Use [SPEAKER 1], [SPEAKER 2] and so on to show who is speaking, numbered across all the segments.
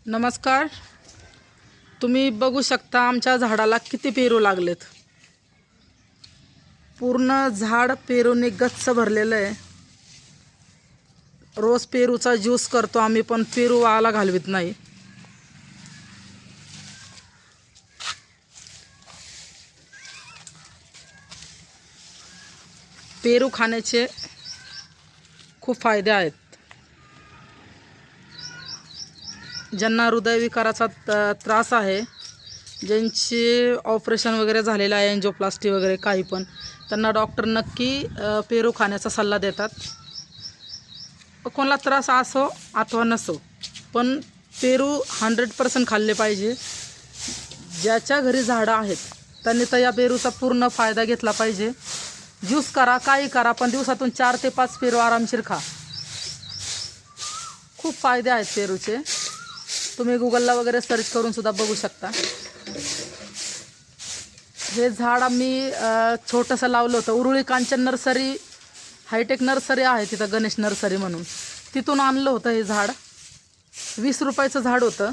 [SPEAKER 1] नमस्कार. तुम्ही बघू शकता आमच्या झाडाला किती पेरू लागलेत. पूर्ण झाड पेरूने गच्च भरलेलं आहे. रोज पेरूचा ज्यूस करतो आम्ही, पण पेरू वाळायला घालवित नाही. पेरू खाण्याचे खूप फायदे आहेत. ज्यांना हृदयविकाराचा त्रास आहे, ज्यांची ऑपरेशन वगैरे झालेलं आहे, एंजिओप्लास्टी वगैरे काही पण, त्यांना डॉक्टर नक्की पेरू खाण्याचा सल्ला देतात. कोणाला त्रास असो अथवा नसो, पण पेरू 100% खाल्ले पाहिजे. ज्याच्या घरी झाडं आहेत त्यांनी तर या पेरूचा पूर्ण फायदा घेतला पाहिजे. ज्यूस करा, काही करा, पण दिवसातून 4 ते 5 पेरू आरामशीर खा. खूप फायदे आहेत पेरूचे. तुम्ही गुगलला वगैरे सर्च करून सुद्धा बघू शकता. हे झाड आम्ही छोटंसं लावलं होतं. Uruli Kanchan nursery, high tech nursery आहे तिथं, गणेश नर्सरी म्हणून, तिथून आणलं होतं. हे झाड 20 रुपयाचं झाड होतं.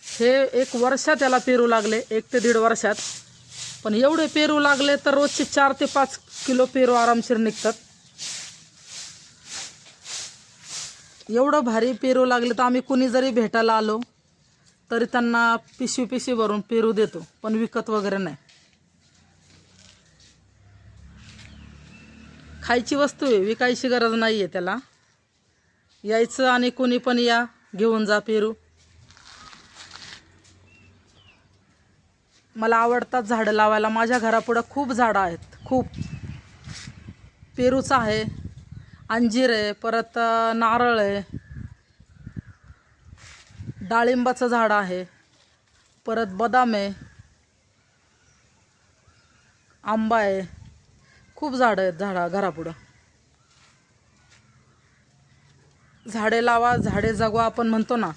[SPEAKER 1] हे 1 वर्षात त्याला पेरू लागले, 1 ते 1.5 वर्षात. पण एवढे पेरू लागले तर रोजचे 4 ते 5 किलो पेरू आरामशीर निघतात. एवढं भारी पेरू लागले तर आम्ही कुणी जरी भेटायला आलो तरी त्यांना पिशवी भरून पेरू देतो, पण विकत वगैरे नाही. खायची वस्तू आहे, विकायची गरज नाही आहे त्याला. यायचं आणि कुणी पण या, घेऊन जा पेरू. मला आवडतात झाडं लावायला. माझ्या घरापुढं खूप झाडं आहेत, खूप. पेरूचं आहे, अंजीर आहे, परत नारळ आहे, डाळिंबाचं झाड आहे, परत बदाम आहे, आंबा आहे. खूप झाडं आहेत घरापुढं. झाडे लावा, झाडे जगवा आपण म्हणतो ना,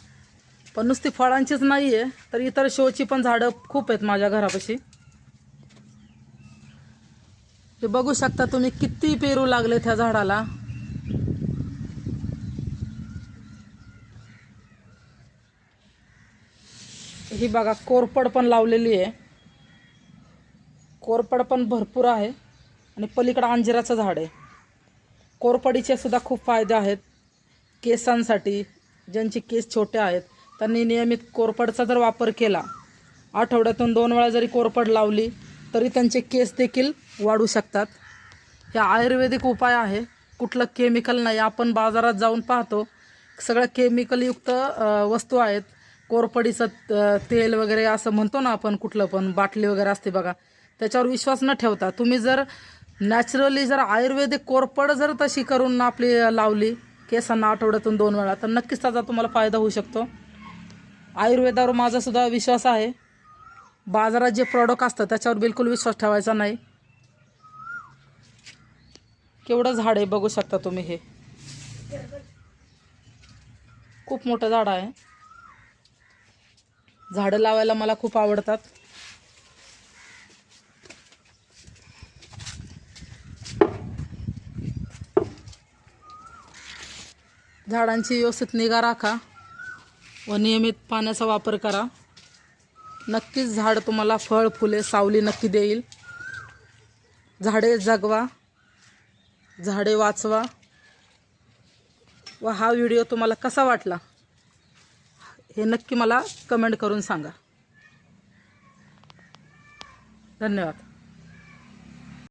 [SPEAKER 1] पण नुसती फळांचीच नाही आहे, तर इतर शोची पण झाडं खूप आहेत माझ्या घरापाशी. ते बघू शकता तुम्ही किती पेरू लागले त्या झाडाला. ही बघा, कोरपड पण लावलेली आहे. कोरपड पण भरपूर आहे. आणि पलीकडं अंजिराचं झाड आहे. कोरपडीचे सुद्धा खूप फायदे आहेत केसांसाठी. ज्यांचे केस छोटे आहेत त्यांनी नियमित कोरपडचा जर वापर केला, आठवड्यातून 2 वेळा जरी कोरपड लावली तरी त्यांचे केस देखील वाढू शकतात. हे आयुर्वेदिक उपाय आहे, कुठलं केमिकल नाही. आपण बाजारात जाऊन पाहतो सगळं केमिकलयुक्त वस्तू आहेत. कोरपडीचं तेल वगैरे असं म्हणतो ना आपण, कुठलं पण बाटली वगैरे असते बघा, त्याच्यावर विश्वास न ठेवता तुम्ही जर नॅचरली जर आयुर्वेदिक कोरपड जर तशी करून आपली लावली केसांना आठवड्यातून 2 वेळा, तर नक्कीच त्याचा तुम्हाला फायदा होऊ शकतो. आयुर्वेदावर माझा सुद्धा विश्वास आहे. बाजारात जे प्रॉडक्ट असतं त्याच्यावर बिलकुल विश्वास ठेवायचा नाही. केवढं झाड आहे बघू शकता तुम्ही. हे खूप मोठं झाड आहे. झाडं लावायला मला खूप आवडतात. झाडांची व्यवस्थित निगा राखा व नियमित पाण्याचा वापर करा. नक्कीच झाड तुम्हाला फळ, फुले, सावली नक्की देईल. झाडे जगवा, झाडे वाचवा. व हा व्हिडिओ तुम्हाला कसा वाटला हे नक्की मला कमेंट करून सांगा. धन्यवाद.